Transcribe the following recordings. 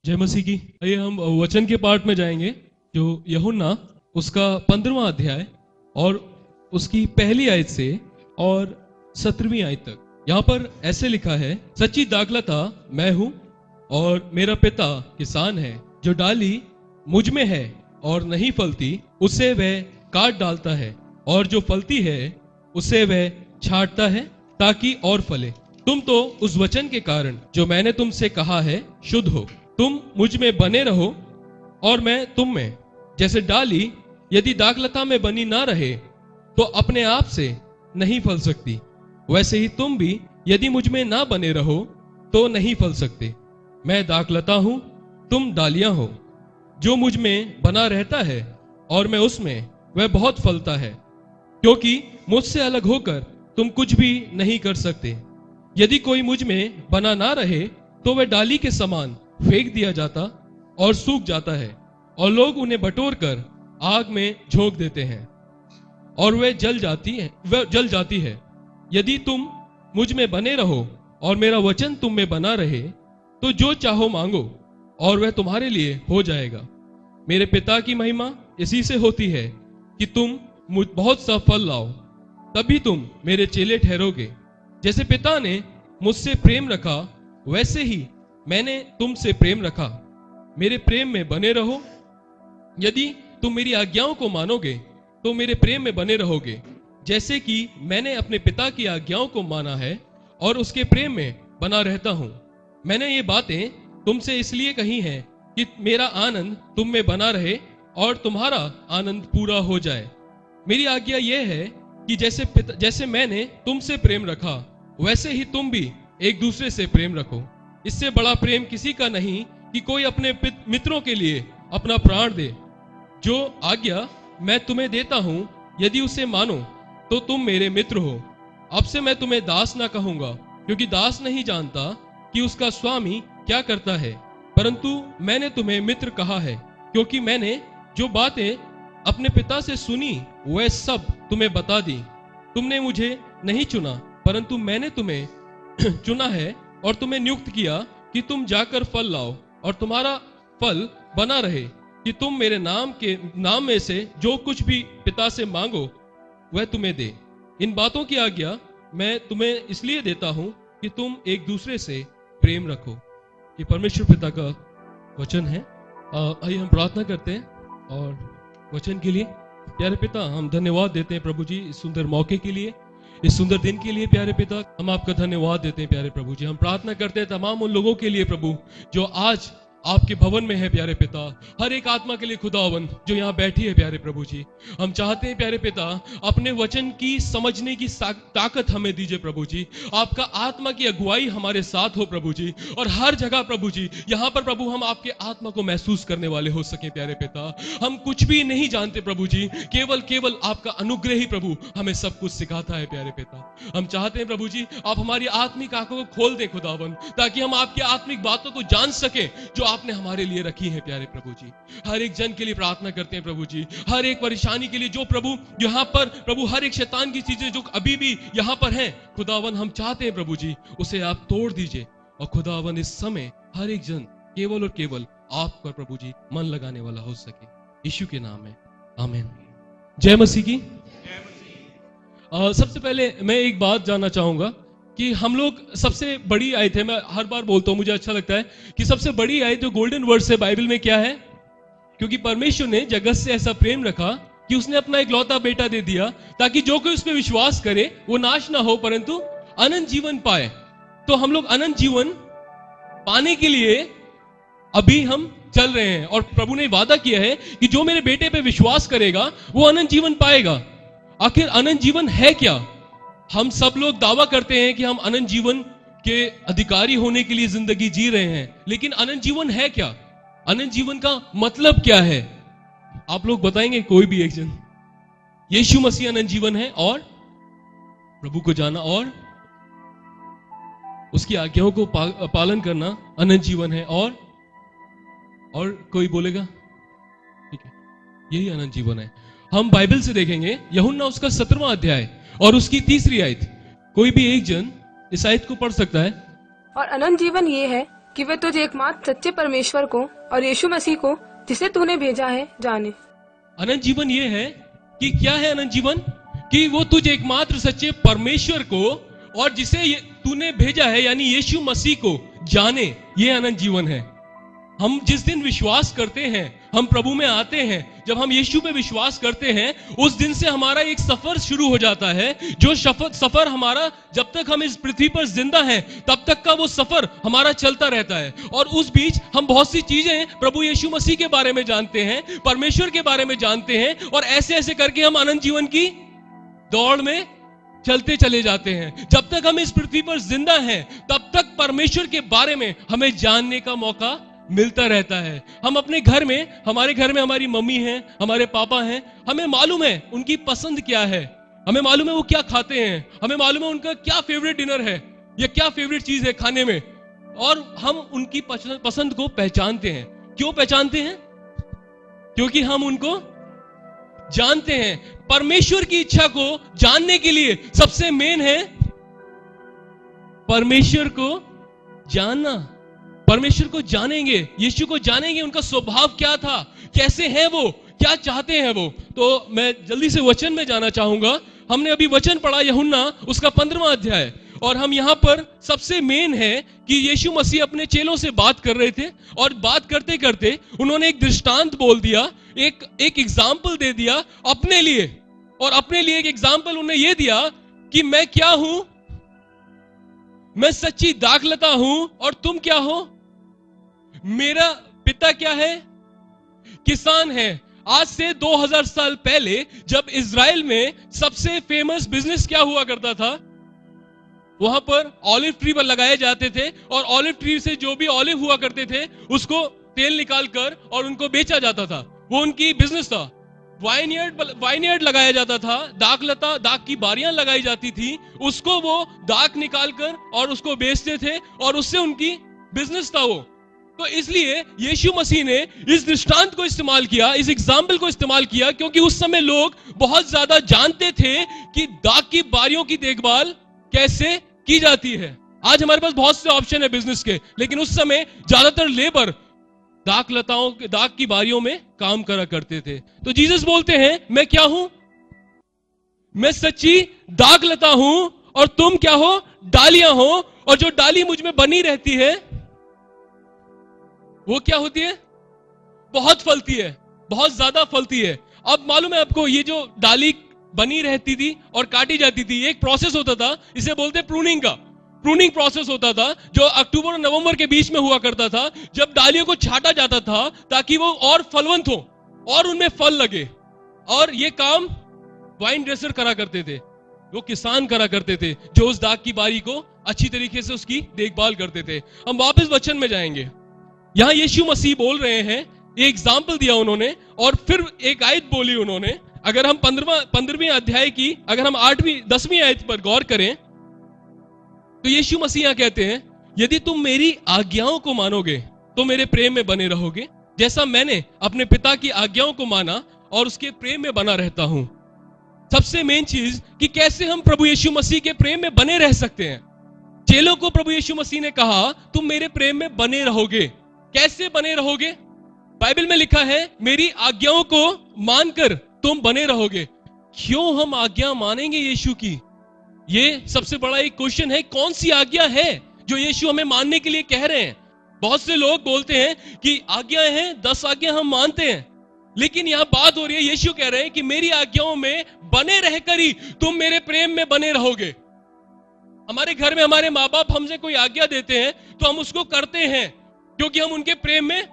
जय मसीह की। आइए हम वचन के पार्ट में जाएंगे, जो यूहन्ना उसका 15वां अध्याय और उसकी पहली आयत से और 17वीं आयत तक। यहाँ पर ऐसे लिखा है, सच्ची दाखलता मैं हूँ और मेरा पिता किसान है। जो डाली मुझ में है और नहीं फलती उसे वह काट डालता है, और जो फलती है उसे वह छांटता है ताकि और फले। तुम तो उस वचन के कारण जो मैंने तुमसे कहा है शुद्ध हो। तुम मुझ में बने रहो और मैं तुम में। जैसे डाली यदि दाखलता में बनी ना रहे तो अपने आप से नहीं फल सकती, वैसे ही तुम भी यदि मुझ में ना बने रहो तो नहीं फल सकते। मैं दाखलता हूं, तुम डालियां हो। जो मुझ में बना रहता है और मैं उसमें, वह बहुत फलता है, क्योंकि मुझसे अलग होकर तुम कुछ भी नहीं कर सकते। यदि कोई मुझ में बना ना रहे तो वह डाली के समान फेंक दिया जाता और सूख जाता है, और लोग उन्हें बटोर कर आग में झोंक देते हैं और वह जल जाती है। यदि तुम मुझ में बने रहो और मेरा वचन तुम में बना रहे तो जो चाहो मांगो और वह तुम्हारे लिए हो जाएगा। मेरे पिता की महिमा इसी से होती है कि तुम बहुत सा फल लाओ, तभी तुम मेरे चेले ठहरोगे। जैसे पिता ने मुझसे प्रेम रखा वैसे ही मैंने तुमसे प्रेम रखा। मेरे प्रेम में बने रहो। यदि तुम मेरी आज्ञाओं को मानोगे तो मेरे प्रेम में बने रहोगे, जैसे कि मैंने अपने पिता की आज्ञाओं को माना है और उसके प्रेम में बना रहता हूं। मैंने ये बातें तुमसे इसलिए कही हैं कि मेरा आनंद तुम में बना रहे और तुम्हारा आनंद पूरा हो जाए। मेरी आज्ञा यह है कि जैसे मैंने तुमसे प्रेम रखा वैसे ही तुम भी एक दूसरे से प्रेम रखो। इससे बड़ा प्रेम किसी का नहीं कि कोई अपने मित्रों के लिए अपना प्राण दे। जो आज्ञा मैं तुम्हें देता हूं, यदि उसे मानो तो तुम मेरे मित्र हो। अब से मैं तुम्हें दास ना कहूंगा, क्योंकि दास नहीं जानता कि उसका स्वामी क्या करता है, परंतु मैंने तुम्हें मित्र कहा है, क्योंकि मैंने जो बातें अपने पिता से सुनी वह सब तुम्हें बता दी। तुमने मुझे नहीं चुना, परंतु मैंने तुम्हें चुना है और तुम्हें नियुक्त किया कि तुम जाकर फल लाओ और तुम्हारा फल बना रहे, कि तुम मेरे नाम में से जो कुछ भी पिता से मांगो वह तुम्हें दे। इन बातों की आज्ञा मैं तुम्हें इसलिए देता हूं कि तुम एक दूसरे से प्रेम रखो। ये परमेश्वर पिता का वचन है। आइए हम प्रार्थना करते हैं और वचन के लिए। प्यारे पिता, हम धन्यवाद देते हैं प्रभु जी इस सुंदर मौके के लिए, इस सुंदर दिन के लिए। प्यारे पिता, हम आपका धन्यवाद देते हैं प्यारे प्रभु जी। हम प्रार्थना करते हैं तमाम उन लोगों के लिए प्रभु जो आज आपके भवन में है प्यारे पिता। हर एक आत्मा के लिए खुदावन जो यहाँ बैठी है प्यारे प्रभु जी। हम चाहते हैं प्यारे पिता अपने वचन की समझने की ताकत हमें दीजिए प्रभु जी। आपका आत्मा की अगुवाई हमारे साथ हो प्रभु जी, और हर जगह प्रभु जी यहाँ पर प्रभु हम आपके आत्मा को महसूस करने वाले हो सके प्यारे पिता। हम कुछ भी नहीं जानते प्रभु जी, केवल आपका अनुग्रह ही प्रभु हमें सब कुछ सिखाता है प्यारे पिता। हम चाहते हैं प्रभु जी आप हमारी आत्मिक आंखों को खोल दें खुदावन, ताकि हम आपकी आत्मिक बातों को जान सके जो आपने हमारे लिए रखी है प्यारे प्रभु जी। हर एक जन के लिए प्रार्थना करते हैं प्रभु जी, हर एक परेशानी के लिए जो प्रभु यहाँ पर प्रभु हर एक शैतान की चीजें जो अभी भी यहाँ पर हैं खुदावन, हम चाहते हैं प्रभु जी उसे आप तोड़ दीजिए, और खुदावन इस समय हर एक जन केवल और केवल आप पर प्रभु जी मन लगाने वाला हो सके, यीशु के नाम में आमीन। जय मसीह की। सबसे पहले मैं एक बात जानना चाहूंगा कि हम लोग सबसे बड़ी आयत है, मैं हर बार बोलता हूं, मुझे अच्छा लगता है कि सबसे बड़ी आयत जो गोल्डन वर्ड्स है बाइबल में क्या है? क्योंकि परमेश्वर ने जगत से ऐसा प्रेम रखा कि उसने अपना इकलौता बेटा दे दिया, ताकि जो कोई उसमें विश्वास करे वो नाश ना हो परंतु अनंत जीवन पाए। तो हम लोग अनंत जीवन पाने के लिए अभी हम चल रहे हैं, और प्रभु ने वादा किया है कि जो मेरे बेटे पे विश्वास करेगा वो अनंत जीवन पाएगा। आखिर अनंत जीवन है क्या? हम सब लोग दावा करते हैं कि हम अनंत जीवन के अधिकारी होने के लिए जिंदगी जी रहे हैं, लेकिन अनंत जीवन है क्या? अनंत जीवन का मतलब क्या है? आप लोग बताएंगे कोई भी एक जन? यीशु मसीह अनंत जीवन है, और प्रभु को जाना और उसकी आज्ञाओं को पालन करना अनंत जीवन है। और कोई बोलेगा? ठीक है, यही अनंत जीवन है। हम बाइबल से देखेंगे यूहन्ना उसका 17वां अध्याय और उसकी 3री आयत। कोई भी एक जन इस आयत को पढ़ सकता है। और अनंत जीवन ये है कि वे तुझ एकमात्र सच्चे परमेश्वर को और यीशु मसीह को जिसे तूने भेजा है जाने। अनंत जीवन ये है कि क्या है अनंत जीवन? कि वो तुझ एकमात्र सच्चे परमेश्वर को और जिसे तूने भेजा है यानी यीशु मसीह को जाने, ये अनंत जीवन है। हम जिस दिन विश्वास करते हैं, हम प्रभु में आते हैं, जब हम यीशु पे विश्वास करते हैं, उस दिन से हमारा एक सफर शुरू हो जाता है। जो सफर हमारा जब तक हम इस पृथ्वी पर जिंदा हैं तब तक का वो सफर हमारा चलता रहता है। और उस बीच हम बहुत सी चीजें प्रभु यीशु मसीह के बारे में जानते हैं, परमेश्वर के बारे में जानते हैं, और ऐसे ऐसे करके हम अनंत जीवन की दौड़ में चलते चले जाते हैं। जब तक हम इस पृथ्वी पर जिंदा हैं तब तक परमेश्वर के बारे में हमें जानने का मौका मिलता रहता है। हम अपने घर में, हमारे घर में हमारी मम्मी हैं, हमारे पापा हैं, हमें मालूम है उनकी पसंद क्या है, हमें मालूम है वो क्या खाते हैं, हमें मालूम है उनका क्या फेवरेट डिनर है या क्या फेवरेट चीज है खाने में, और हम उनकी पसंद को पहचानते हैं। क्यों पहचानते हैं? क्योंकि हम उनको जानते हैं। परमेश्वर की इच्छा को जानने के लिए सबसे मेन है परमेश्वर को जानना। परमेश्वर को जानेंगे, यीशु को जानेंगे, उनका स्वभाव क्या था, कैसे हैं वो, क्या चाहते हैं वो। तो मैं जल्दी से वचन में जाना चाहूंगा। हमने अभी वचन पढ़ा यूहन्ना उसका 15वां अध्याय, और हम यहां पर सबसे मेन है कि यीशु मसीह अपने चेलों से बात कर रहे थे, और बात करते करते उन्होंने एक दृष्टांत बोल दिया, एक एग्जाम्पल दे दिया अपने लिए। और अपने लिए एक एग्जाम्पल उन्हें यह दिया कि मैं क्या हूं, मैं सच्ची दाखलता हूं, और तुम क्या हो, मेरा पिता क्या है, किसान है। आज से 2000 साल पहले जब इजराइल में सबसे फेमस बिजनेस क्या हुआ करता था, वहां पर ऑलिव ट्री पर लगाए जाते थे, और ऑलिव ट्री से जो भी ऑलिव हुआ करते थे उसको तेल निकालकर और उनको बेचा जाता था। वो उनकी बिजनेस था। वाइनयार्ड लगाया जाता था, दाख की बारियां लगाई जाती थी, उसको वो दाख निकालकर और उसको बेचते थे, और उससे उनकी बिजनेस था वो। तो इसलिए यीशु मसीह ने इस दृष्टांत को इस्तेमाल किया, इस एग्जाम्पल को इस्तेमाल किया, क्योंकि उस समय लोग बहुत ज्यादा जानते थे कि दाख की बारियों की देखभाल कैसे की जाती है। आज हमारे पास बहुत से ऑप्शन है बिजनेस के, लेकिन उस समय ज्यादातर लेबर दाख की बारियों में काम करा करते थे। तो जीसस बोलते हैं मैं क्या हूं, मैं सच्ची दाखलता हूं, और तुम क्या हो, डालियां हो। और जो डाली मुझ में बनी रहती है वो क्या होती है, बहुत फलती है, बहुत ज्यादा फलती है। अब मालूम है आपको, ये जो डाली बनी रहती थी और काटी जाती थी, एक प्रोसेस होता था, इसे बोलते प्रूनिंग का। प्रूनिंग प्रोसेस होता था जो अक्टूबर और नवंबर के बीच में हुआ करता था, जब डालियों को छाटा जाता था ताकि वो और फलवंत हो और उनमें फल लगे। और ये काम वाइन ड्रेसर करा करते थे, वो किसान करा करते थे, जो उस दाख की बारी को अच्छी तरीके से उसकी देखभाल करते थे। हम वापस वचन में जाएंगे। यहां यीशु मसीह बोल रहे हैं, एक एग्जाम्पल दिया उन्होंने, और फिर एक आयत बोली उन्होंने। अगर हम 15वें अध्याय की, अगर हम 10वीं आयत पर गौर करें, तो यीशु मसीह यहां कहते हैं, यदि तुम मेरी आज्ञाओं को मानोगे तो मेरे प्रेम में बने रहोगे, जैसा मैंने अपने पिता की आज्ञाओं को माना और उसके प्रेम में बना रहता हूं। सबसे मेन चीज कि कैसे हम प्रभु यीशु मसीह के प्रेम में बने रह सकते हैं। चेलों को प्रभु यीशु मसीह ने कहा तुम मेरे प्रेम में बने रहोगे। कैसे बने रहोगे? बाइबल में लिखा है मेरी आज्ञाओं को मानकर तुम बने रहोगे। क्यों हम आज्ञा मानेंगे यीशु की? ये सबसे बड़ा एक क्वेश्चन है। कौन सी आज्ञा है जो यीशु हमें मानने के लिए कह रहे हैं? बहुत से लोग बोलते हैं कि आज्ञाएं हैं, 10 आज्ञा हम मानते हैं, लेकिन यहां बात हो रही है, यीशु कह रहे हैं कि मेरी आज्ञाओं में बने रहकर ही तुम मेरे प्रेम में बने रहोगे। हमारे घर में हमारे माँ बाप हमसे कोई आज्ञा देते हैं तो हम उसको करते हैं क्योंकि हम उनके प्रेम में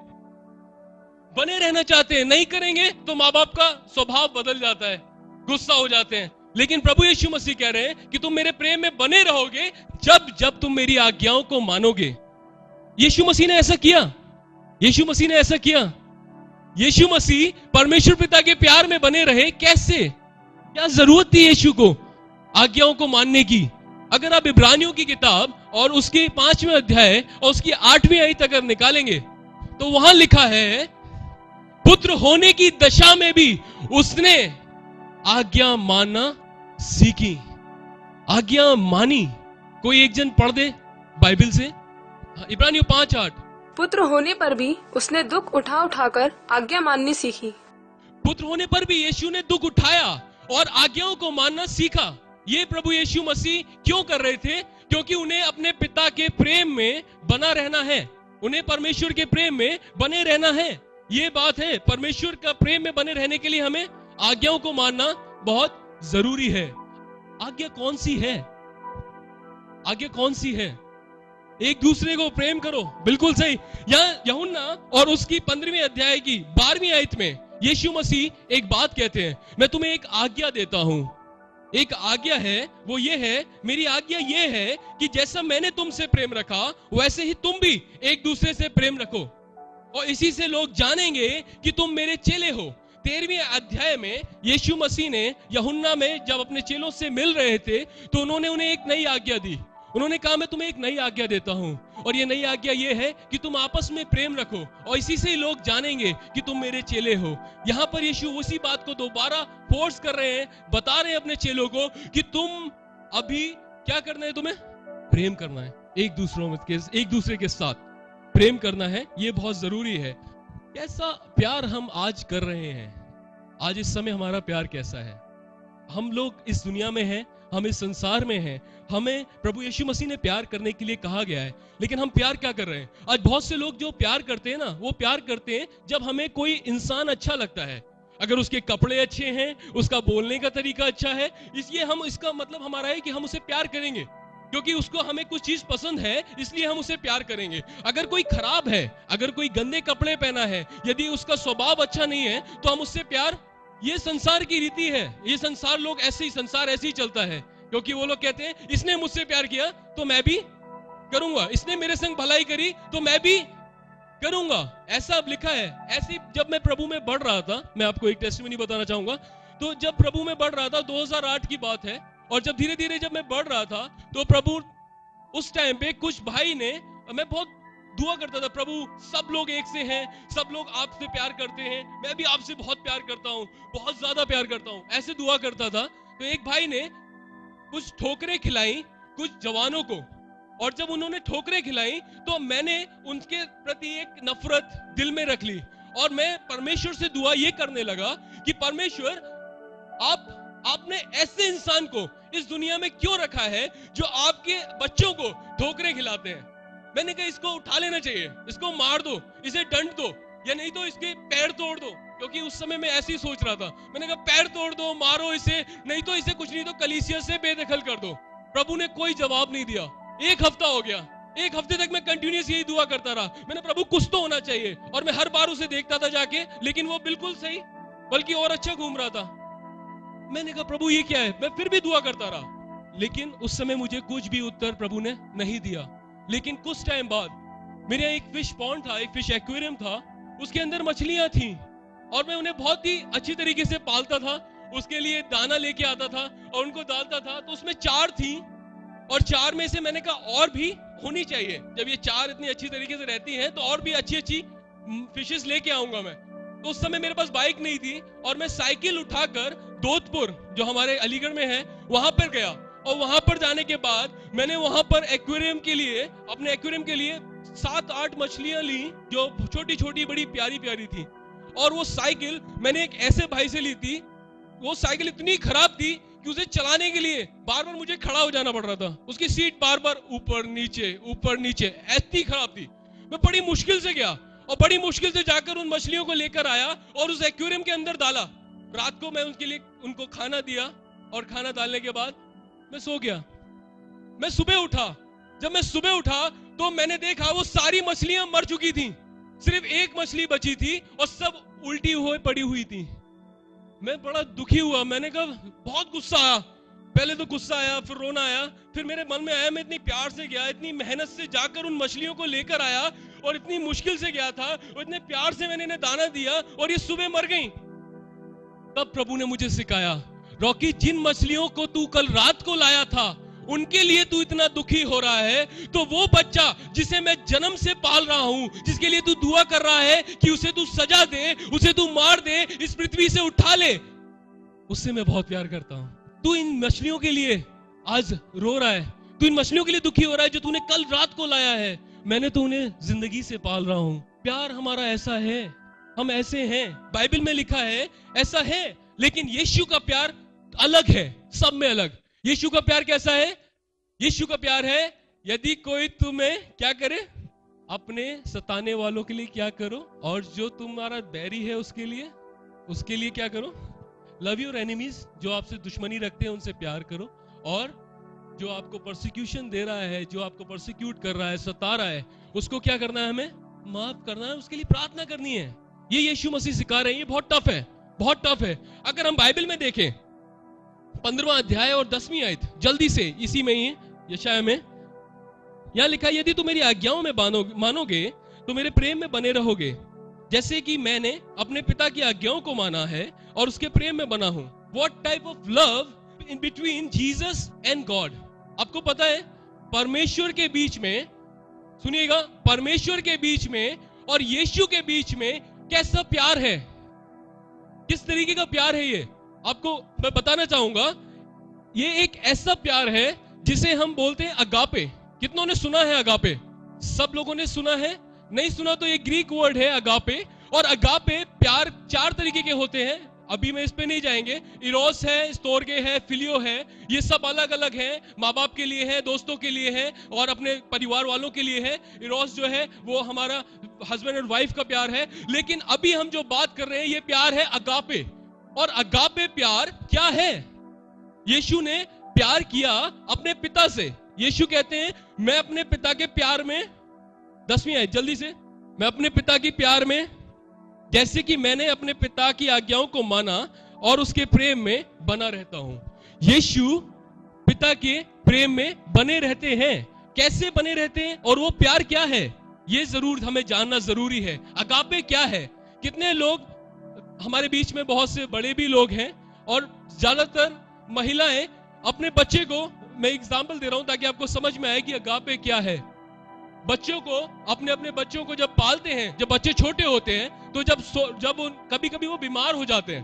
बने रहना चाहते हैं। नहीं करेंगे तो माँ बाप का स्वभाव बदल जाता है, गुस्सा हो जाते हैं। लेकिन प्रभु यीशु मसीह कह रहे हैं कि तुम मेरे प्रेम में बने रहोगे जब तुम मेरी आज्ञाओं को मानोगे। यीशु मसीह ने ऐसा किया। यीशु मसीह ने ऐसा किया। यीशु मसीह परमेश्वर पिता के प्यार में बने रहे। कैसे? क्या जरूरत थी यीशु को आज्ञाओं को मानने की? अगर आप इब्रानियों की किताब और उसके 5वें अध्याय और उसकी 8वीं आयत अगर निकालेंगे तो वहां लिखा है पुत्र होने की दशा में भी उसने आज्ञा मानना सीखी। आज्ञा मानी। कोई एक जन पढ़ दे बाइबल से, इब्रानियों 5:8। पुत्र होने पर भी उसने दुख उठा उठाकर आज्ञा माननी सीखी। पुत्र होने पर भी यीशु ने दुख उठाया और आज्ञाओं को मानना सीखा। ये प्रभु यीशु मसीह क्यों कर रहे थे? क्योंकि उन्हें अपने पिता के प्रेम में बना रहना है, उन्हें परमेश्वर के प्रेम में बने रहना है। ये बात है, परमेश्वर का प्रेम में बने रहने के लिए हमें आज्ञाओं को मानना बहुत जरूरी है। आज्ञा कौन सी है? आज्ञा कौन सी है? एक दूसरे को प्रेम करो, बिल्कुल सही। यहाँ यूहन्ना और उसकी 15वीं अध्याय की 12वीं आयत में यीशु मसीह एक बात कहते हैं, मैं तुम्हें एक आज्ञा देता हूं। एक आज्ञा है, वो ये है, मेरी आज्ञा ये है कि जैसा मैंने तुमसे प्रेम रखा वैसे ही तुम भी एक दूसरे से प्रेम रखो, और इसी से लोग जानेंगे कि तुम मेरे चेले हो। 13वीं अध्याय में यीशु मसीह ने यूहन्ना में जब अपने चेलों से मिल रहे थे तो उन्होंने उन्हें एक नई आज्ञा दी। उन्होंने कहा, मैं तुम्हें एक नई आज्ञा देता हूं, और ये नई आज्ञा ये है कि तुम आपस में प्रेम रखो, और इसी से लोग जानेंगे कि तुम मेरे चेले हो। यहां पर यीशु उसी बात को दोबारा फोर्स कर रहे हैं, बता रहे हैं अपने चेलों को कि तुम अभी क्या करना है, तुम्हें प्रेम करना है, एक दूसरे के साथ प्रेम करना है। ये बहुत जरूरी है। कैसा प्यार हम आज कर रहे हैं? आज इस समय हमारा प्यार कैसा है? हम लोग इस दुनिया में हैं, हम इस संसार में हैं, हमें प्रभु यीशु मसीह ने प्यार करने के लिए कहा गया है, लेकिन हम प्यार क्या कर रहे हैं? आज बहुत से लोग जो प्यार करते हैं ना, वो प्यार करते हैं जब हमें कोई इंसान अच्छा लगता है, अगर उसके कपड़े अच्छे हैं, उसका बोलने का तरीका अच्छा है, इसलिए हम, इसका मतलब हमारा है कि हम उसे प्यार करेंगे, क्योंकि उसको हमें कुछ चीज पसंद है, इसलिए हम उसे प्यार करेंगे। अगर कोई खराब है, अगर कोई गंदे कपड़े पहना है, यदि उसका स्वभाव अच्छा नहीं है, तो हम उससे प्यार, ये संसार की रीति है, ये संसार लोग ऐसे ही, संसार ऐसे ही चलता है, क्योंकि वो लोग कहते हैं इसने मुझसे प्यार किया तो मैं भी करूंगा, इसने मेरे संग भलाई करी तो मैं भी करूंगा, ऐसा अब लिखा है। ऐसी जब मैं प्रभु में बढ़ रहा था, मैं आपको एक टेस्टिमनी बताना चाहूंगा, तो जब प्रभु में बढ़ रहा था, 2008 की बात है, और जब धीरे धीरे जब मैं बढ़ रहा था, तो प्रभु उस टाइम पे कुछ भाई ने, मैं बहुत दुआ करता था, प्रभु सब लोग एक से हैं, सब लोग आपसे प्यार करते हैं, मैं भी आपसे बहुत प्यार करता हूँ, बहुत ज्यादा प्यार करता हूँ, ऐसे दुआ करता था। तो एक भाई ने कुछ ठोकरें खिलाई कुछ जवानों को, और जब उन्होंने ठोकरें खिलाई तो मैंने उनके प्रति एक नफरत दिल में रख ली, और मैं परमेश्वर से दुआ ये करने लगा कि परमेश्वर, आपने ऐसे इंसान को इस दुनिया में क्यों रखा है जो आपके बच्चों को ठोकरें खिलाते हैं? मैंने कहा इसको उठा लेना चाहिए, इसको मार दो, इसे दंड दो, या नहीं तो इसके पैर तोड़ दो, क्योंकि उस समय मैं ऐसे ही सोच रहा था। मैंने कहा पैर तोड़ दो, मारो इसे, नहीं तो इसे कुछ नहीं तो कलीसिया से बेदखल कर दो। प्रभु ने कोई जवाब नहीं दिया। एक हफ्ता हो गया, एक हफ्ते तक मैं कंटिन्यूअस यही दुआ करता रहा। मैंने प्रभु कुछ तो होना चाहिए, और मैं हर बार उसे देखता था जाके, लेकिन वो बिल्कुल सही, बल्कि और अच्छा घूम रहा था। मैंने कहा प्रभु ये क्या है? मैं फिर भी दुआ करता रहा, लेकिन उस समय मुझे कुछ भी उत्तर प्रभु ने नहीं दिया। लेकिन कुछ टाइम बाद मेरे यहाँ एक फिश पॉन्ड था, एक फिश एक्वेरियम था, उसके अंदर मछलियां थी, और मैं उन्हें बहुत ही अच्छी तरीके से पालता था, उसके लिए दाना लेके आता था और उनको डालता था। तो उसमें 4 थी, और 4 में से मैंने कहा और भी होनी चाहिए, जब ये 4 इतनी अच्छी तरीके से रहती हैं तो और भी अच्छी अच्छी फिशेस लेके आऊंगा मैं। तो उस समय मेरे पास बाइक नहीं थी, और मैं साइकिल उठाकर दोधपुर, जो हमारे अलीगढ़ में है, वहां पर गया, और वहां पर जाने के बाद मैंने वहां पर एक्वेरियम के लिए, अपने एक्वेरियम के लिए 7-8 मछलियां ली, जो छोटी छोटी बड़ी प्यारी प्यारी थी। और वो साइकिल मैंने एक ऐसे भाई से ली थी, वो साइकिल इतनी खराब थी कि उसे चलाने के लिए बार बार मुझे खड़ा हो जाना पड़ रहा था, उसकी सीट बार बार ऊपर नीचे ऐसी खराब थी। मैं बड़ी मुश्किल से गया, और बड़ी मुश्किल से जाकर उन मछलियों को लेकर आया और उस एक्वेरियम के अंदर डाला। रात को मैं उनके लिए उनको खाना दिया, और खाना डालने के बाद मैं सो गया। मैं सुबह उठा, जब मैं सुबह उठा तो मैंने देखा वो सारी मछलियां मर चुकी थी, सिर्फ एक मछली बची थी, और सब उल्टी हुई पड़ी हुई थी। मैं बड़ा दुखी हुआ, मैंने कहा, बहुत गुस्सा आया, पहले तो गुस्सा आया, फिर रोना आया, फिर मेरे मन में आया मैं इतनी प्यार से गया, इतनी मेहनत से जाकर उन मछलियों को लेकर आया, और इतनी मुश्किल से गया था, और इतने प्यार से मैंने इन्हें दाना दिया, और ये सुबह मर गई। तब प्रभु ने मुझे सिखाया, रॉकी, जिन मछलियों को तू कल रात को लाया था उनके लिए तू इतना दुखी हो रहा है, तो वो बच्चा जिसे मैं जन्म से पाल रहा हूं, जिसके लिए तू दुआ कर रहा है कि उसे तू सजा दे, उसे तू मार दे, इस पृथ्वी से उठा ले, उससे मैं बहुत प्यार करता हूं। तू इन मछलियों के लिए आज रो रहा है, तू इन मछलियों के लिए दुखी हो रहा है जो तूने कल रात को लाया है, मैंने तो उन्हें जिंदगी से पाल रहा हूं। प्यार हमारा ऐसा है, हम ऐसे हैं, बाइबल में लिखा है ऐसा है। लेकिन यीशु का प्यार अलग है, सब में अलग। यीशु का प्यार कैसा है? यीशु का प्यार है, यदि कोई तुम्हें क्या करे, अपने सताने वालों के लिए क्या करो, और जो तुम्हारा बैरी है उसके लिए क्या करो, लव योर एनिमीज, जो आपसे दुश्मनी रखते हैं उनसे प्यार करो, और जो आपको परसिक्यूशन दे रहा है, जो आपको परसिक्यूट कर रहा है, सता रहा है, उसको क्या करना है, हमें माफ करना है, उसके लिए प्रार्थना करनी है। ये यीशु मसीह सिखा रहे हैं। ये बहुत टफ है, बहुत टफ है। अगर हम बाइबल में देखें 15वां अध्याय और 10वीं आयत, जल्दी से इसी में ही यशायाह में यहां लिखा है, यदि तुम मेरी आज्ञाओं में मानोगे तो मेरे प्रेम में बने रहोगे, जैसे कि मैंने अपने पिता की आज्ञाओं को माना है और उसके प्रेम में बना हूं। What type of love in between Jesus and God. आपको पता है परमेश्वर के बीच में, सुनिएगा, परमेश्वर के बीच में और यीशु के बीच में कैसा प्यार है, किस तरीके का प्यार है ये आपको मैं बताना चाहूंगा। ये एक ऐसा प्यार है जिसे हम बोलते हैं अगापे। कितनों ने सुना है अगापे? सब लोगों ने सुना है? नहीं सुना तो ये ग्रीक वर्ड है अगापे। और अगापे प्यार 4 तरीके के होते हैं, अभी मैं इस पे नहीं जाएंगे। इरोस है, स्टोरगे है, फिलियो है, ये सब अलग अलग हैं। माँ बाप के लिए है, दोस्तों के लिए है, और अपने परिवार वालों के लिए है। इरोस जो है वो हमारा हस्बैंड और वाइफ का प्यार है। लेकिन अभी हम जो बात कर रहे हैं ये प्यार है अगापे। और अगापे प्यार क्या है? यीशु ने प्यार किया अपने पिता से। यीशु कहते हैं मैं अपने पिता के प्यार में, 10वीं आयत जल्दी से, मैं अपने पिता की प्यार में, जैसे कि मैंने अपने पिता की आज्ञाओं को माना और उसके प्रेम में बना रहता हूं। यीशु पिता के प्रेम में बने रहते हैं। कैसे बने रहते हैं और वो प्यार क्या है, ये जरूर हमें जानना जरूरी है। अगापे क्या है? कितने लोग हमारे बीच में, बहुत से बड़े भी लोग हैं और ज्यादातर महिलाएं अपने बच्चे को, मैं एग्जांपल दे रहा हूं ताकि आपको समझ में आए कि अगापे क्या है। बच्चों को, अपने बच्चों को जब पालते हैं, जब बच्चे छोटे होते हैं, तो जब कभी कभी वो बीमार हो जाते हैं,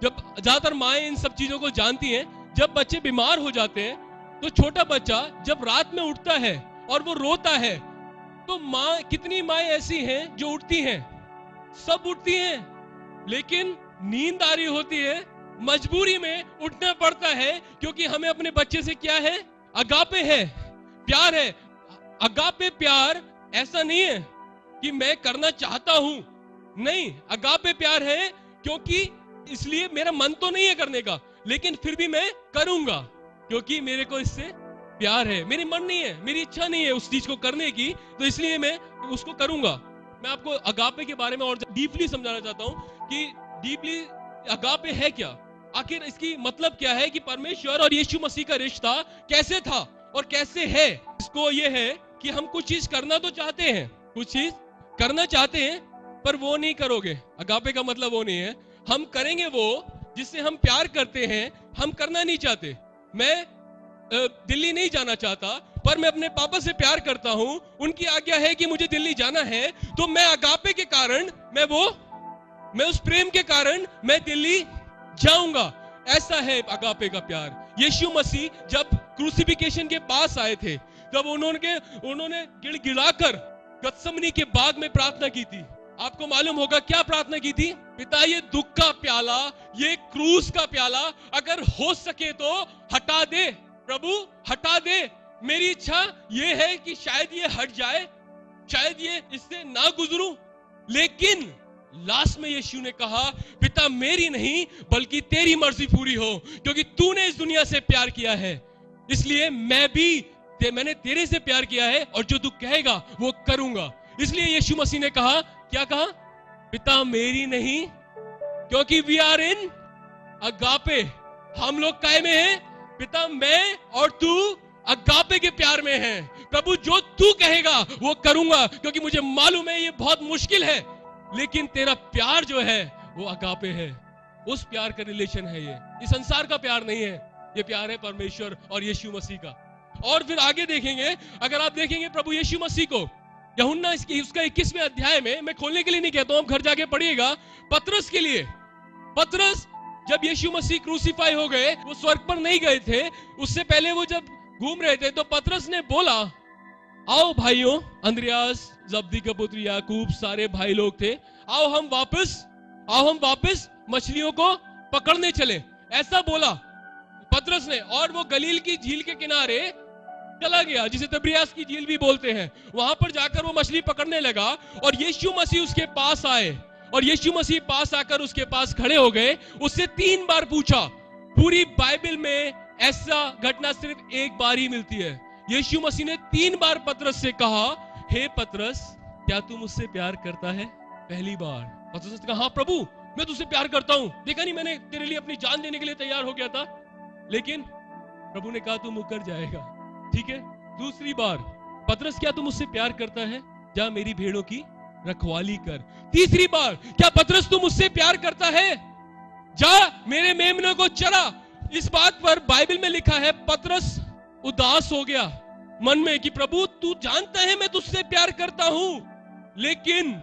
जब ज्यादातर माएं इन सब चीजों को जानती हैं, जब बच्चे बीमार हो जाते हैं तो छोटा बच्चा जब रात में उठता है और वो रोता है, तो माँ, कितनी माएं ऐसी हैं जो उठती हैं? सब उठती हैं, लेकिन नींद आ रही होती है, मजबूरी में उठना पड़ता है, क्योंकि हमें अपने बच्चे से क्या है, अगापे है, प्यार है। अगापे प्यार ऐसा नहीं है कि मैं करना चाहता हूं, नहीं, अगापे प्यार है क्योंकि इसलिए मेरा मन तो नहीं है करने का, लेकिन फिर भी मैं करूंगा क्योंकि मेरे को इससे प्यार है। मेरी मन नहीं है, मेरी इच्छा नहीं है उस चीज को करने की, तो इसलिए मैं उसको करूंगा। मैं आपको अगापे के बारे में और डीपली समझाना चाहता हूं कि डीपली अगापे है क्या, आखिर इसकी मतलब क्या है, कि परमेश्वर और यीशु मसीह का रिश्ता कैसे था और कैसे है। इसको ये है कि हम कुछ चीज करना तो चाहते हैं, कुछ चीज करना चाहते हैं, पर वो नहीं करोगे। अगापे का मतलब वो नहीं है, हम करेंगे वो जिससे हम प्यार करते हैं, हम करना नहीं चाहते। मैं दिल्ली नहीं जाना चाहता, पर मैं अपने पापा से प्यार करता हूं, उनकी आज्ञा है कि मुझे दिल्ली जाना है, तो मैं अगापे के कारण, मैं उस प्रेम के कारण मैं दिल्ली जाऊंगा। ऐसा है अगापे का प्यार। यीशु मसीह जब क्रूसिफिकेशन के पास आए थे, तब उन्होंने गिड़गिड़ाकर गत्समनी के बाग में प्रार्थना की थी। आपको मालूम होगा क्या प्रार्थना की थी? पिता, ये दुख का प्याला, ये क्रूस का प्याला अगर हो सके तो हटा दे, प्रभु हटा दे। मेरी इच्छा ये है कि शायद ये हट जाए, शायद ये इससे ना गुजरूं। लेकिन लास्ट में यीशु ने कहा, पिता मेरी नहीं बल्कि तेरी मर्जी पूरी हो, क्योंकि तूने इस दुनिया से प्यार किया है, इसलिए मैंने तेरे से प्यार किया है और जो तू कहेगा वो करूंगा। इसलिए यीशु मसीह ने कहा, क्या कहा? पिता मेरी नहीं, क्योंकि वी आर इन अगापे। हम लोग काय में हैं? पिता, मैं और तू अगापे के प्यार में हैं। प्रभु जो तू कहेगा वो करूंगा, क्योंकि मुझे मालूम है ये बहुत मुश्किल है, लेकिन तेरा प्यार जो है वो अगापे है। उस प्यार का रिलेशन है ये संसार का प्यार नहीं है, ये प्यार है परमेश्वर और यीशु मसीह का। और फिर आगे देखेंगे, अगर आप देखेंगे प्रभु यीशु मसीह को, यूहन्ना उसका 21वें अध्याय में, मैं खोलने के लिए नहीं कहता हूं, आप घर जाके पढ़िएगा, पतरस के लिए। पतरस जब यीशु मसीह क्रूसीफाई हो गए, वो स्वर्ग पर नहीं गए थे, उससे पहले वो जब घूम रहे थे, तो पतरस ने बोला, आओ भाइयों, अंद्रयास, जब्दी का पुत्र याकूब, सारे भाई लोग थे, आओ हम वापस मछलियों को पकड़ने चले, ऐसा बोला पतरस ने। और वो गलील की झील के किनारे चला गया, जिसे तिब्रियास की झील भी बोलते हैं। वहां पर जाकर वो मछली पकड़ने लगा और यीशु मसीह उसके पास आए, और यीशु मसीह पास आकर उसके पास खड़े हो गए। उससे 3 बार पूछा। पूरी बाइबल में ऐसा घटना सिर्फ एक बार ही मिलती है। यीशु मसीह ने 3 बार पतरस से कहा, हे पतरस, क्या तू मुझसे प्यार करता है? पहली बार पतरस ने कहा, हाँ प्रभु, मैं तुझसे प्यार करता हूं, देखा नहीं मैंने तेरे लिए अपनी जान देने के लिए तैयार हो गया था। लेकिन प्रभु ने कहा तू मुकर जाएगा, ठीक है। दूसरी बार, पतरस, क्या तू मुझसे प्यार करता है? जा मेरी भेड़ों की रखवाली कर। तीसरी बार, क्या पतरस तू मुझसे प्यार करता है? जा मेरे मेमनों को चरा। इस बात पर बाइबल में लिखा है, पतरस उदास हो गया मन में कि प्रभु तू जानता है मैं तुझसे प्यार करता हूं। लेकिन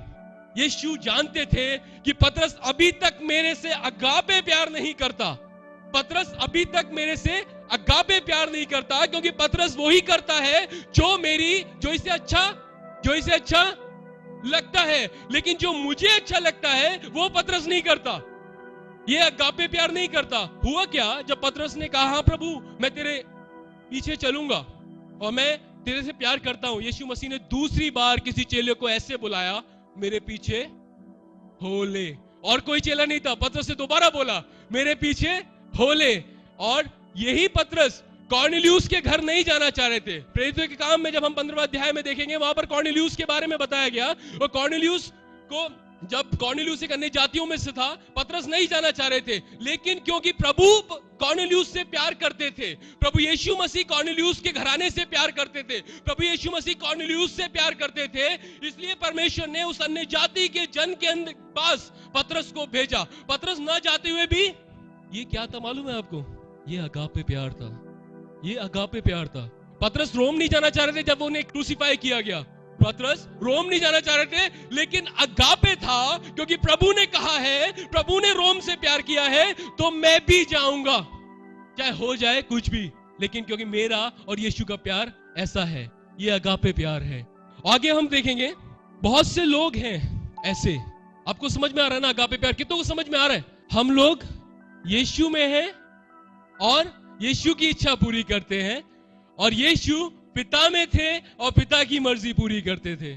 यीशु जानते थे कि पतरस अभी तक मेरे से अगापे प्यार नहीं करता। पतरस अभी तक मेरे से अगापे प्यार नहीं करता, क्योंकि पतरस वही करता है जो इसे अच्छा लगता है। लेकिन जो मुझे अच्छा लगता है वो पतरस नहीं करता, ये अगापे प्यार नहीं करता। हुआ क्या, जब पतरस ने कहा, हाँ प्रभु मैं तेरे पीछे चलूंगा और मैं तेरे से प्यार करता हूं, यीशु मसीह ने दूसरी बार किसी चेले को ऐसे बुलाया, मेरे पीछे हो ले। और कोई चेला नहीं था, पतरस ने दोबारा बोला, मेरे पीछे हो ले। और यही पतरस कॉर्नेलियुस के घर नहीं जाना चाह रहे थे। प्रेरितों के काम में जब हम 15वें अध्याय में देखेंगे, वहां पर कॉर्नेलियुस के बारे में बताया गया। और कॉर्नेलियुस को, जब कॉर्नेलियुस एक अन्य जातियों में से था, पतरस नहीं जाना चाह रहे थे। लेकिन क्योंकि प्रभु कॉर्नेलियुस से प्यार करते थे, प्रभु यीशु मसीह कॉर्नेलियुस के घराने से प्यार करते थे, प्रभु यीशु मसीह कॉर्नेलियुस से प्यार करते थे, इसलिए परमेश्वर ने उस अन्य जाति के जन के पास पतरस को भेजा। पतरस न जाते हुए भी, ये क्या था मालूम है आपको? ये अगापे प्यार था, ये अगापे प्यार था। पतरस रोम नहीं जाना चाह रहे थे जब उन्हें क्रूसीफाई किया गया। पतरस रोम नहीं जाना चाह रहे थे, लेकिन अगापे था, क्योंकि प्रभु ने कहा है, प्रभु ने रोम से प्यार किया है तो मैं भी जाऊंगा, चाहे हो जाए कुछ भी। लेकिन क्योंकि मेरा और यीशु का प्यार ऐसा है, ये अगापे प्यार है। आगे हम देखेंगे, बहुत से लोग हैं ऐसे। आपको समझ में आ रहा है ना अगापे प्यार? कितनों को समझ में आ रहा है? हम लोग यीशु में हैं और यीशु की इच्छा पूरी करते हैं, और यीशु पिता में थे और पिता की मर्जी पूरी करते थे।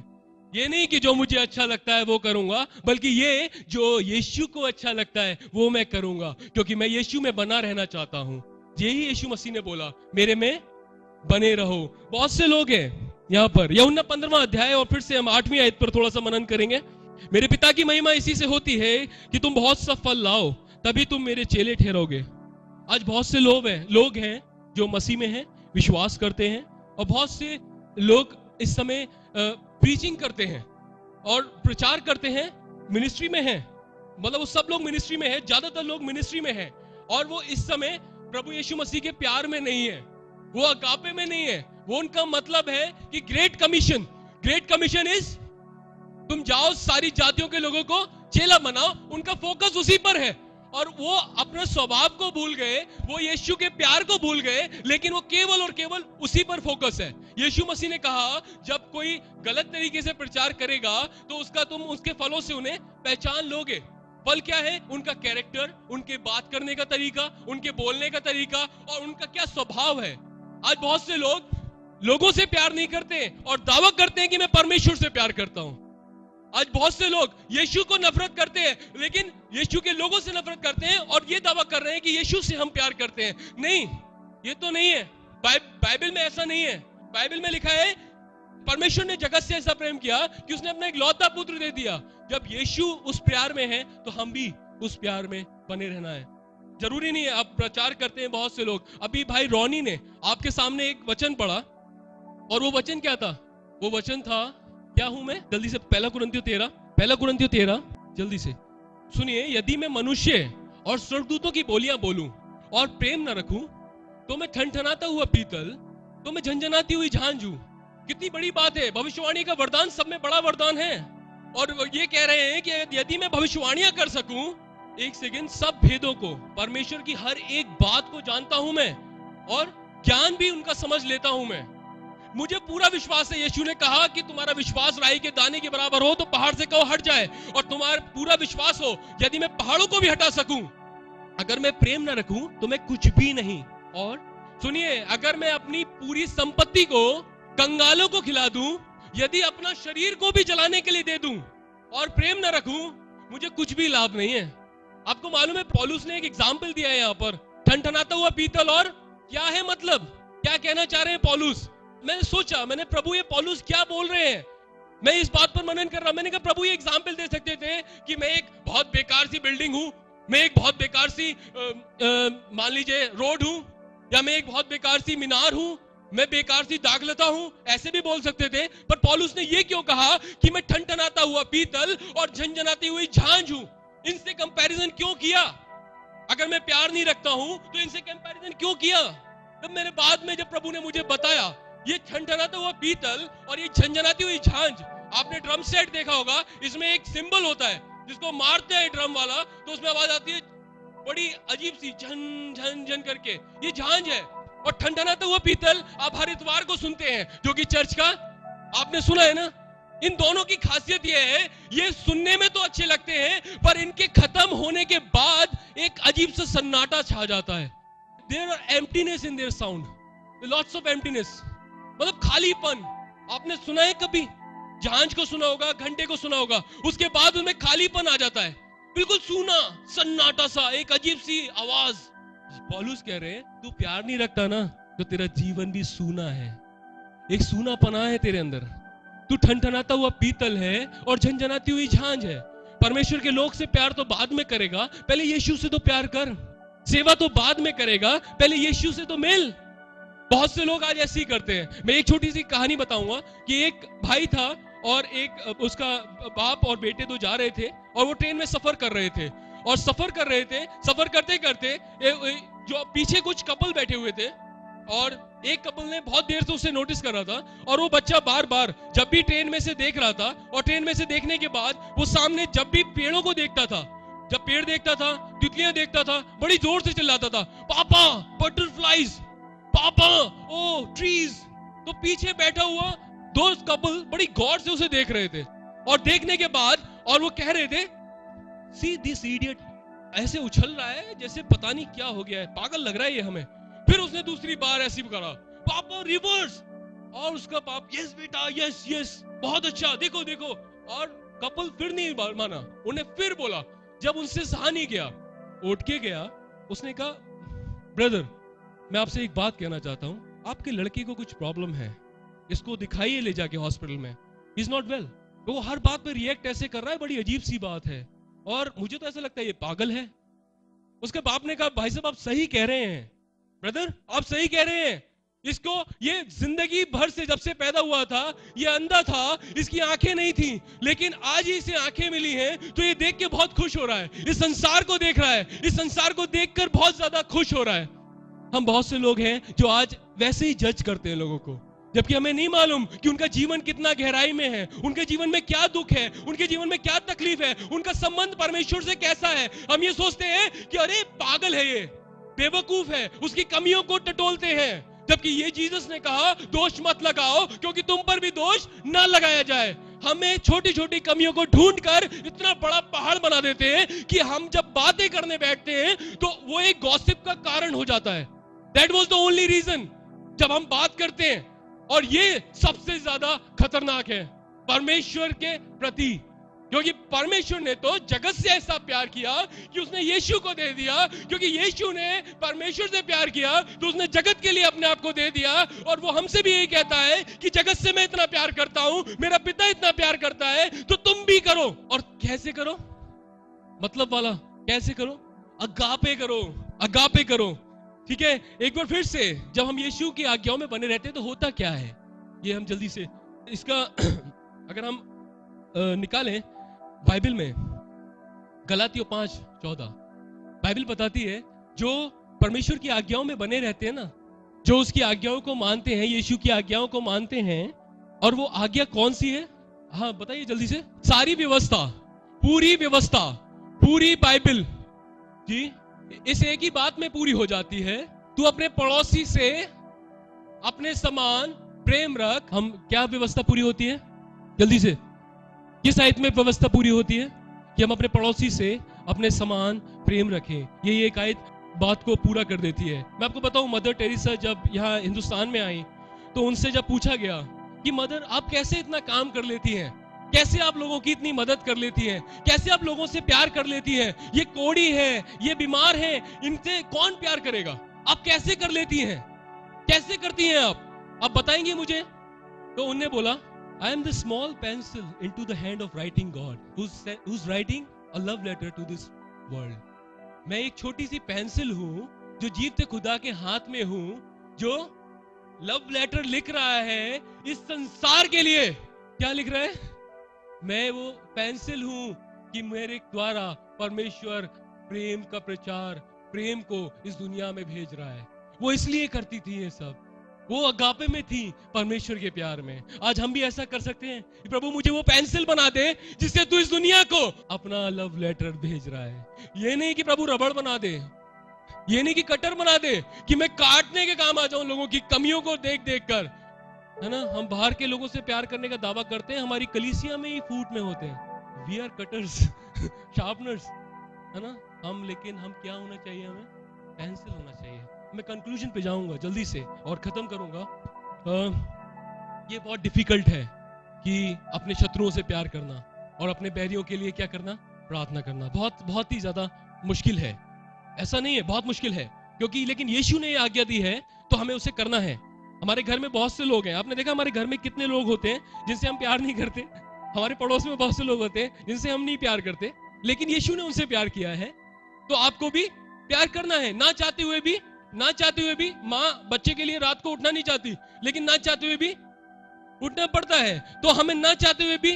ये नहीं कि जो मुझे अच्छा लगता है वो करूंगा, बल्कि ये जो यीशु को अच्छा लगता है वो मैं करूंगा, क्योंकि मैं यीशु में बना रहना चाहता हूं। यही यीशु मसीह ने बोला, मेरे में बने रहो। बहुत से लोग हैं यहाँ पर। यूहन्ना 15वां अध्याय, और फिर से हम 8वीं आयत पर थोड़ा सा मनन करेंगे। मेरे पिता की महिमा इसी से होती है कि तुम बहुत सा फल लाओ, तभी तुम मेरे चेले ठहरोगे। आज बहुत से लोग हैं जो मसीह में हैं, विश्वास करते हैं, और बहुत से लोग इस समय प्रीचिंग करते हैं और प्रचार करते हैं, मिनिस्ट्री में हैं। मतलब वो सब लोग मिनिस्ट्री में हैं, ज्यादातर लोग मिनिस्ट्री में हैं, और वो इस समय प्रभु यीशु मसीह के प्यार में नहीं है, वो अगापे में नहीं है। वो उनका मतलब है कि ग्रेट कमीशन इज, तुम जाओ सारी जातियों के लोगों को चेला बनाओ। उनका फोकस उसी पर है, और वो अपने स्वभाव को भूल गए, वो यीशु के प्यार को भूल गए, लेकिन वो केवल और केवल उसी पर फोकस है। यीशु मसीह ने कहा, जब कोई गलत तरीके से प्रचार करेगा तो तुम उसके फलों से उन्हें पहचान लोगे। फल क्या है? उनका कैरेक्टर, उनके बात करने का तरीका, उनके बोलने का तरीका, और उनका क्या स्वभाव है। आज बहुत से लोग लोगों से प्यार नहीं करते और दावा करते हैं कि मैं परमेश्वर से प्यार करता हूं। आज बहुत से लोग यीशु को नफरत करते हैं, लेकिन यीशु के लोगों से नफरत करते हैं और ये दावा कर रहे हैं कि यीशु से हम प्यार करते हैं। नहीं, ये तो नहीं है। बाइबल में ऐसा नहीं है। बाइबल में लिखा है, परमेश्वर ने जगत से ऐसा प्रेम किया कि उसने अपना इकलौता पुत्र दे दिया। जब यीशु उस प्यार में है तो हम भी उस प्यार में बने रहना है। जरूरी नहीं है। आप प्रचार करते हैं बहुत से लोग। अभी भाई रोनी ने आपके सामने एक वचन पढ़ा, और वो वचन क्या था? वो वचन था, क्या हूं मैं? जल्दी से 1 कुरिन्थियों 13 जल्दी से सुनिए। यदि मैं मनुष्य और स्वर्गदूतों की बोलियां बोलूं और प्रेम न रखूं, तो मैं ठनठनाता हुआ पीतल, तो मैं झंझनाती हुई झांझू। कितनी बड़ी बात है। भविष्यवाणी का वरदान सब में बड़ा वरदान है, और ये कह रहे हैं कि यदि मैं भविष्यवाणियां कर सकूं, एक सेकंड, सब भेदों को, परमेश्वर की हर एक बात को जानता हूं मैं, और ज्ञान भी उनका समझ लेता हूं मैं। मुझे पूरा विश्वास है, यीशु ने कहा कि तुम्हारा विश्वास राई के दाने के बराबर हो तो पहाड़ से कहो हट जाए, और तुम्हारा पूरा विश्वास हो यदि मैं पहाड़ों को भी हटा सकूं, अगर मैं प्रेम ना रखूं तो मैं कुछ भी नहीं। और सुनिए, अगर मैं अपनी पूरी संपत्ति को कंगालों को खिला दूं, यदि अपना शरीर को भी जलाने के लिए दे दूं और प्रेम ना रखूं, मुझे कुछ भी लाभ नहीं है। आपको मालूम है, पौलुस ने एक एग्जाम्पल दिया है यहाँ पर, ठनठनाता हुआ पीतल, और क्या है मतलब, क्या कहना चाह रहे हैं पौलुस। मैंने सोचा, मैंने प्रभु ये पौलुस क्या बोल रहे हैं, मैं इस बात पर मनन कर रहा। मैंने कहा प्रभु ये एग्जाम्पल दे सकते थे कि मैं एक बहुत बेकार सी बिल्डिंग हूं, मैं एक बहुत बेकार सी मान लीजिए रोड हूं, या मैं एक बहुत बेकार सी मीनार हूं, मैं बेकार सी दाखलता हूं, ऐसे भी बोल सकते थे। पर पौलुस ने ये क्यों कहा कि मैं ठनठनाता हुआ पीतल और झनझनाती हुई झांझ हूं। इनसे कंपैरिजन क्यों किया? अगर मैं प्यार नहीं रखता हूं तो इनसे कंपैरिजन क्यों किया? तब मेरे बाद में जब प्रभु ने मुझे बताया ये ठनठनाता हुआ पीतल और ये झनझनाती हुई झांझ, आपने ड्रम सेट देखा होगा, इसमें एक सिंबल होता है जिसको मारते हैं ड्रम वाला तो उसमें आवाज आती है बड़ी अजीब सी, झन झन झन करके, ये झांझ है। और ठनठनाता हुआ पीतल आप हर इतवार को सुनते हैं, जो कि चर्च का आपने सुना है ना। इन दोनों की खासियत ये है, ये सुनने में तो अच्छे लगते हैं पर इनके खत्म होने के बाद एक अजीब सा सन्नाटा छा जाता है। There are emptiness in their sound, lots of emptiness, मतलब खालीपन। आपने सुना है कभी? झांझ को सुना होगा, घंटे को सुना होगा, उसके बाद उनमें खालीपन आ जाता है, बिल्कुल सूना सन्नाटा सा, एक अजीब सी आवाज। पौलुस कह रहे हैं तू प्यार नहीं रखता ना तो तेरा जीवन भी सूना है, एक सूनापना है तेरे अंदर। तू ठनठनाता हुआ पीतल है और झनझनाती हुई झांझ है। परमेश्वर के लोग से प्यार तो बाद में करेगा, पहले यीशु से तो प्यार कर। सेवा तो बाद में करेगा, पहले यीशु से तो मिल। बहुत से लोग आज ऐसे ही करते हैं। मैं एक छोटी सी कहानी बताऊंगा कि एक भाई था और एक उसका बाप और बेटे दो जा रहे थे और वो ट्रेन में सफर कर रहे थे, और सफर कर रहे थे, सफर करते करते जो पीछे कुछ कपल बैठे हुए थे और एक कपल ने बहुत देर से उसे नोटिस कर रहा था, और वो बच्चा बार बार जब भी ट्रेन में से देख रहा था, और ट्रेन में से देखने के बाद वो सामने जब भी पेड़ों को देखता था, जब पेड़ देखता था, तितलियां देखता था, बड़ी जोर से चिल्लाता था, पापा बटरफ्लाईज, पापा ओ ट्रीज। तो पीछे बैठा हुआ दो कपल बड़ी गौर से उसे देख रहे थे, और देखने के बाद और वो कह रहे थे, सी दिस इडियट, ऐसे उछल रहा है जैसे पता नहीं क्या हो गया है, पागल लग रहा है ये हमें। फिर उसने दूसरी बार ऐसी करा, पापा रिवर्स, और उसका बाप यस बेटा यस यस बहुत अच्छा, देखो देखो। और कपल फिर नहीं माना, उन्हें फिर बोला। जब उनसे सहा नहीं गया, उठ के गया, उसने कहा ब्रदर मैं आपसे एक बात कहना चाहता हूं, आपके लड़के को कुछ प्रॉब्लम है, इसको दिखाइए ले जाके हॉस्पिटल में, ही इज नॉट वेल। वो हर बात पर रिएक्ट ऐसे कर रहा है, बड़ी अजीब सी बात है, और मुझे तो ऐसा लगता है ये पागल है। उसके बाप ने कहा भाई साहब आप सही कह रहे हैं, ब्रदर आप सही कह रहे हैं, इसको ये जिंदगी भर से जब से पैदा हुआ था ये अंधा था, इसकी आंखें नहीं थी, लेकिन आज ही इसे आंखें मिली हैं तो ये देख के बहुत खुश हो रहा है, इस संसार को देख रहा है, इस संसार को देखकर बहुत ज्यादा खुश हो रहा है। हम बहुत से लोग हैं जो आज वैसे ही जज करते हैं लोगों को, जबकि हमें नहीं मालूम कि उनका जीवन कितना गहराई में है, उनके जीवन में क्या दुख है, उनके जीवन में क्या तकलीफ है, उनका संबंध परमेश्वर से कैसा है। हम ये सोचते हैं कि अरे पागल है ये, बेवकूफ है, उसकी कमियों को टटोलते हैं, जबकि ये जीसस ने कहा दोष मत लगाओ क्योंकि तुम पर भी दोष ना लगाया जाए। हमें छोटी छोटी कमियों को ढूंढकर इतना बड़ा पहाड़ बना देते हैं कि हम जब बातें करने बैठते हैं तो वो एक गॉसिप का कारण हो जाता है। That was the only reason जब हम बात करते हैं, और ये सबसे ज्यादा खतरनाक है परमेश्वर के प्रति, क्योंकि परमेश्वर ने तो जगत से ऐसा प्यार किया कि उसने यीशु को दे दिया, क्योंकि यीशु ने परमेश्वर से प्यार किया तो उसने जगत के लिए अपने आप को दे दिया। और वो हमसे भी यही कहता है कि जगत से मैं इतना प्यार करता हूं, मेरा पिता इतना प्यार करता है, तो तुम भी करो। और कैसे करो? मतलब वाला कैसे करो? अगापे करो, अगापे करो। ठीक है, एक बार फिर से, जब हम यीशु की आज्ञाओं में बने रहते हैं तो होता क्या है, ये हम जल्दी से इसका अगर हम निकालें बाइबल में, गलातियों 5:14 बाइबल बताती है जो परमेश्वर की आज्ञाओं में बने रहते हैं ना, जो उसकी आज्ञाओं को मानते हैं, यीशु की आज्ञाओं को मानते हैं, और वो आज्ञा कौन सी है? हाँ बताइए जल्दी से। सारी व्यवस्था, पूरी व्यवस्था, पूरी बाइबल जी इस एक ही बात में पूरी हो जाती है, तू अपने पड़ोसी से अपने समान प्रेम रख, हम क्या व्यवस्था पूरी होती है? जल्दी से, किस आयत में व्यवस्था पूरी होती है कि हम अपने पड़ोसी से अपने समान प्रेम रखें? ये एक आयत बात को पूरा कर देती है। मैं आपको बताऊं, मदर टेरेसा जब यहाँ हिंदुस्तान में आई तो उनसे जब पूछा गया कि मदर आप कैसे इतना काम कर लेती हैं, कैसे आप लोगों की इतनी मदद कर लेती हैं, कैसे आप लोगों से प्यार कर लेती हैं, ये कोढ़ी है, ये बीमार है, इनसे कौन प्यार करेगा, आप कैसे कर लेती हैं, कैसे करती हैं आप बताएंगे मुझे? तो उन्होंने बोला, I am the small pencil into the hand of writing God, who's writing a love letter to this world. मैं एक छोटी सी पेंसिल हूं जो जीवते खुदा के हाथ में हूं, जो लव लेटर लिख रहा है इस संसार के लिए। क्या लिख रहा है? मैं वो पेंसिल हूं कि मेरे द्वारा परमेश्वर प्रेम का प्रचार, प्रेम को इस दुनिया में भेज रहा है। वो इसलिए करती थी ये सब, वो अगापे में थी, परमेश्वर के प्यार में। आज हम भी ऐसा कर सकते हैं, प्रभु मुझे वो पेंसिल बना दे जिससे तू इस दुनिया को अपना लव लेटर भेज रहा है। ये नहीं कि प्रभु रबड़ बना दे, ये नहीं कि कटर बना दे कि मैं काटने के काम आ जाऊं लोगों की कमियों को देख देख कर, है ना। हम बाहर के लोगों से प्यार करने का दावा करते हैं, हमारी कलीसिया में ही फूट में होते हैं। वी आर कटर्स, शार्पनर्स, है ना हम। लेकिन हम क्या होना चाहिए? हमें पेंसिल होना चाहिए। मैं कंक्लूजन पे जाऊंगा जल्दी से और खत्म करूंगा। ये बहुत डिफिकल्ट है कि अपने शत्रुओं से प्यार करना और अपने बैरियों के लिए क्या करना? प्रार्थना करना। बहुत ही ज्यादा मुश्किल है। ऐसा नहीं है, बहुत मुश्किल है, क्योंकि लेकिन यीशु ने ये आज्ञा दी है तो हमें उसे करना है। हमारे घर में बहुत से लोग हैं, आपने देखा हमारे घर में कितने लोग होते हैं जिनसे हम प्यार नहीं करते। हमारे पड़ोस में बहुत से लोग होते हैं जिनसे हम नहीं प्यार करते, लेकिन यीशु ने उनसे प्यार किया है, तो आपको भी प्यार करना है। ना चाहते हुए भी माँ बच्चे के लिए रात को उठना नहीं चाहती, लेकिन ना चाहते हुए भी उठना पड़ता है। तो हमें ना चाहते हुए भी,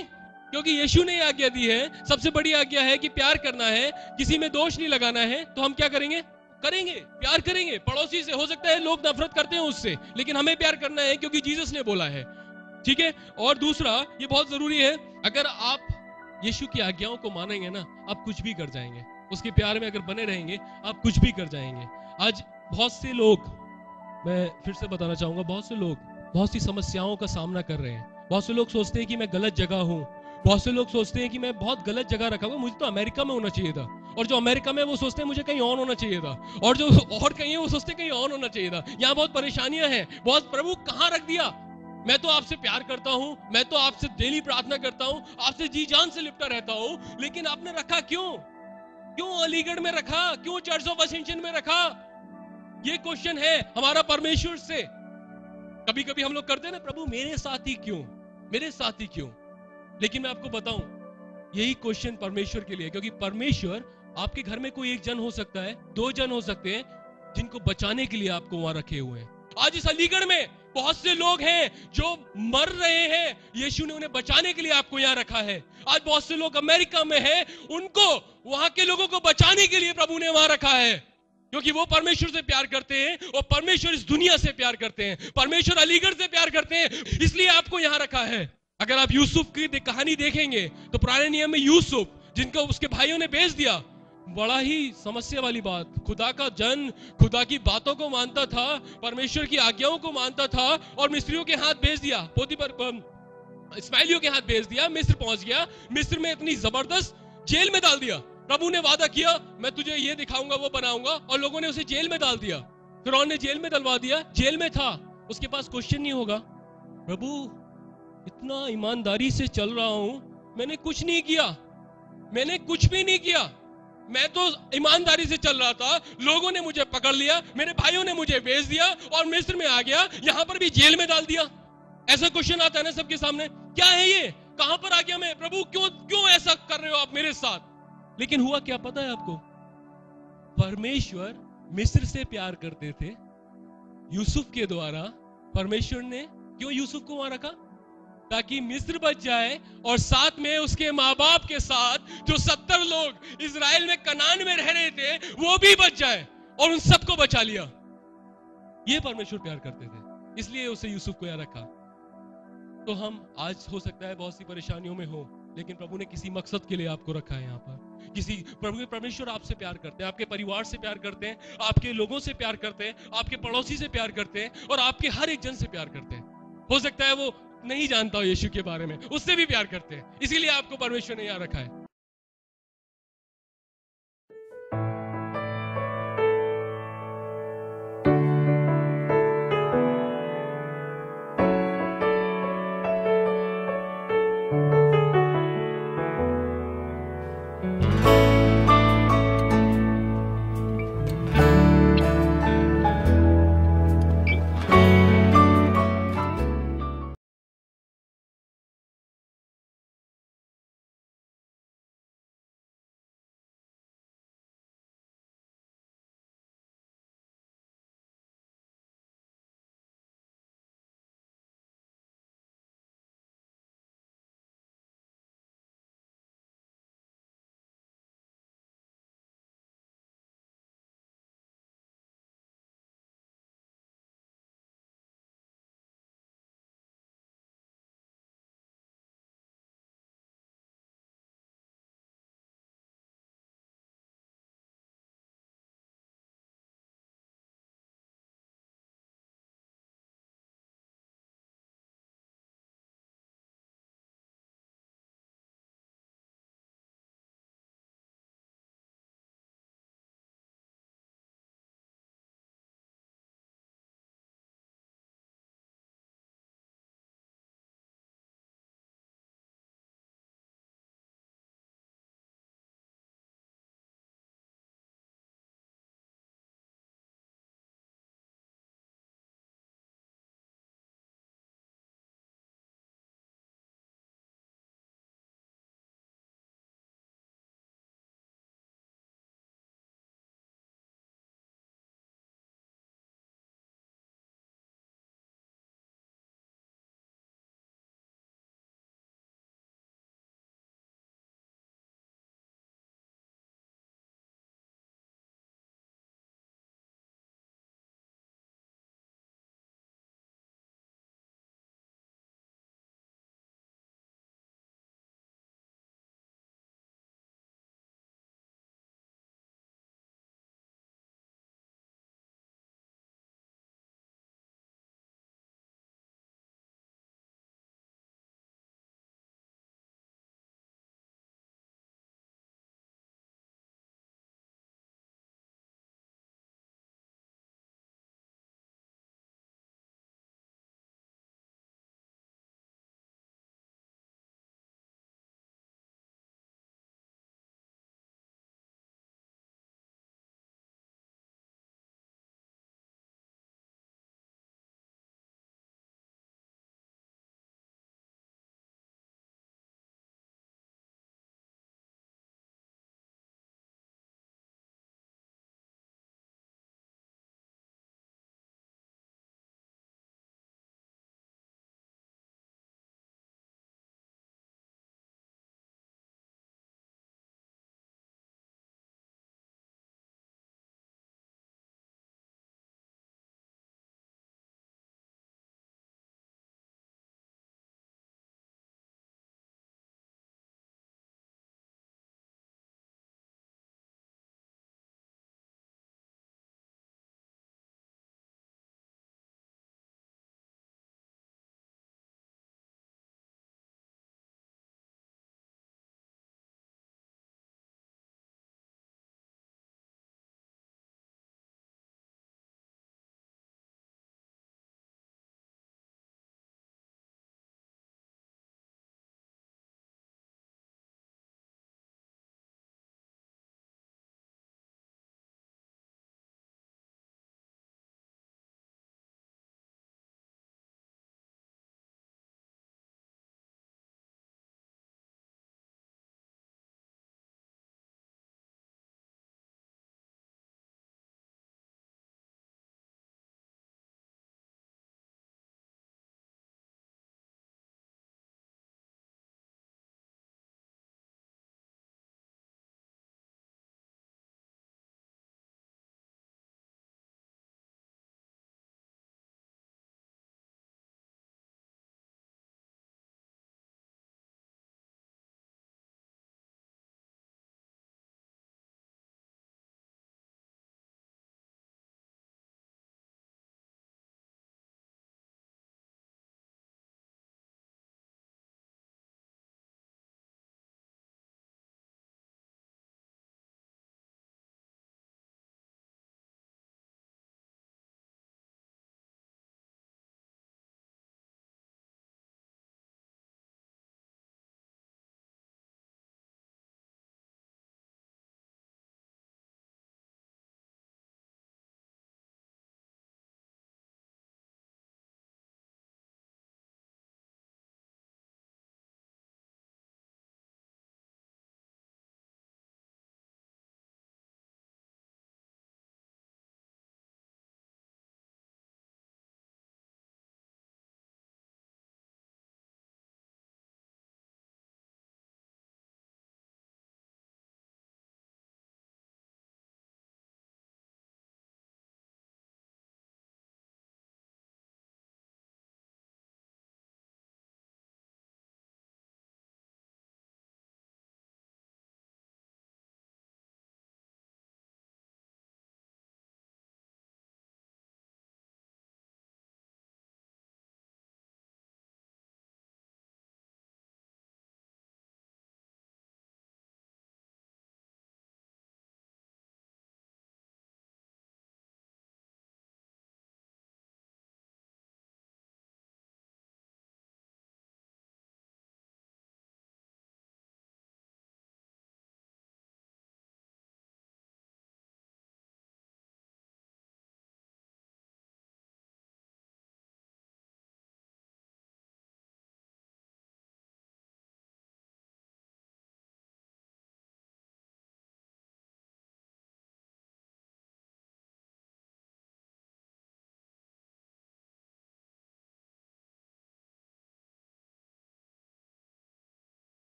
क्योंकि यीशु ने आज्ञा दी है, सबसे बड़ी आज्ञा है कि प्यार करना है, किसी में दोष नहीं लगाना है, तो हम क्या करेंगे? प्यार करेंगे। पड़ोसी से हो सकता है लोग नफरत करते हैं उससे, लेकिन हमें प्यार करना है क्योंकि जीसस ने बोला है, ठीक है। और दूसरा, ये बहुत जरूरी है, अगर आप यीशु की आज्ञाओं को मानेंगे ना, आप कुछ भी कर जाएंगे। उसके प्यार में अगर बने रहेंगे, आप कुछ भी कर जाएंगे। आज बहुत से लोग, मैं फिर से बताना चाहूंगा, बहुत से लोग बहुत सी समस्याओं का सामना कर रहे हैं। बहुत से लोग सोचते हैं कि मैं गलत जगह हूं, बहुत से लोग सोचते हैं कि मैं बहुत गलत जगह रखा हुआ, मुझे तो अमेरिका में होना चाहिए था, और जो अमेरिका में वो सोचते हैं मुझे कहीं और होना चाहिए था, और जो और कहीं है वो सोचते हैं कहीं और होना चाहिए था। यहाँ बहुत परेशानियां हैं, बहुत, प्रभु कहाँ रख दिया? मैं तो आपसे प्यार करता हूँ, मैं तो आपसे डेली प्रार्थना करता हूँ, आपसे जी जान से लिपटा रहता हूँ, लेकिन आपने रखा क्यों? क्यों अलीगढ़ में रखा? क्यों चर्च ऑफ वाशिंगटन में रखा? ये क्वेश्चन है हमारा परमेश्वर से। कभी कभी हम लोग करते हैं ना, प्रभु मेरे साथ ही क्यों? लेकिन मैं आपको बताऊं, यही क्वेश्चन परमेश्वर के लिए, क्योंकि परमेश्वर, आपके घर में कोई एक जन हो सकता है, दो जन हो सकते हैं जिनको बचाने के लिए आपको वहां रखे हुए हैं। आज इस अलीगढ़ में बहुत से लोग हैं जो मर रहे हैं, यीशु ने उन्हें बचाने के लिए आपको यहाँ रखा है। आज बहुत से लोग अमेरिका में हैं, उनको, वहां के लोगों को बचाने के लिए प्रभु ने वहां रखा है, क्योंकि वो परमेश्वर से प्यार करते हैं और परमेश्वर इस दुनिया से प्यार करते हैं, परमेश्वर अलीगढ़ से प्यार करते हैं, इसलिए आपको यहां रखा है। अगर आप यूसुफ की कहानी देखेंगे तो पुराने नियम में यूसुफ, जिनको उसके भाइयों ने बेच दिया, बड़ा ही समस्या वाली बात, खुदा का जन, खुदा की बातों को मानता था, परमेश्वर की आज्ञाओं को मानता था, और मिस्रियों के हाथ भेज दिया, इस्माइलियों के हाथ भेज दिया, मिस्र पहुंच गया, मिस्र में इतनी जबरदस्त जेल में डाल दिया। प्रभु ने वादा किया, मैं तुझे ये दिखाऊंगा, वो बनाऊंगा, और लोगों ने उसे जेल में डाल दिया। फिरौन ने जेल में डलवा दिया, जेल में था, उसके पास क्वेश्चन नहीं होगा, प्रभु इतना ईमानदारी से चल रहा हूं, मैंने कुछ नहीं किया, मैंने कुछ भी नहीं किया, मैं तो ईमानदारी से चल रहा था, लोगों ने मुझे पकड़ लिया, मेरे भाइयों ने मुझे बेच दिया और मिस्र में आ गया, यहां पर भी जेल में डाल दिया। ऐसा क्वेश्चन आता है ना सबके सामने, क्या है ये? कहां पर आ गया मैं? प्रभु क्यों ऐसा कर रहे हो आप मेरे साथ? लेकिन हुआ क्या पता है आपको? परमेश्वर मिस्र से प्यार करते थे, यूसुफ के द्वारा परमेश्वर ने क्यों यूसुफ को वहां रखा? ताकि मिस्र बच जाए, और साथ में उसके माँ बाप के साथ जो 70 लोग इजराइल में कनान में रह रहे थे वो भी बच जाए, और उन सबको बचा लिया। ये परमेश्वर प्यार करते थे, इसलिए उसे यूसुफ को यहाँ रखा। तो हम आज हो सकता है बहुत सी परेशानियों में हो, लेकिन प्रभु ने किसी मकसद के लिए आपको रखा है यहाँ पर। परमेश्वर आपसे प्यार करते हैं, आपके परिवार से प्यार करते हैं, आपके लोगों से प्यार करते हैं, आपके पड़ोसी से प्यार करते हैं, और आपके हर एक जन से प्यार करते हैं। हो सकता है वो नहीं जानता हो यीशु के बारे में, उससे भी प्यार करते हैं, इसीलिए आपको परमेश्वर ने यहाँ रखा है।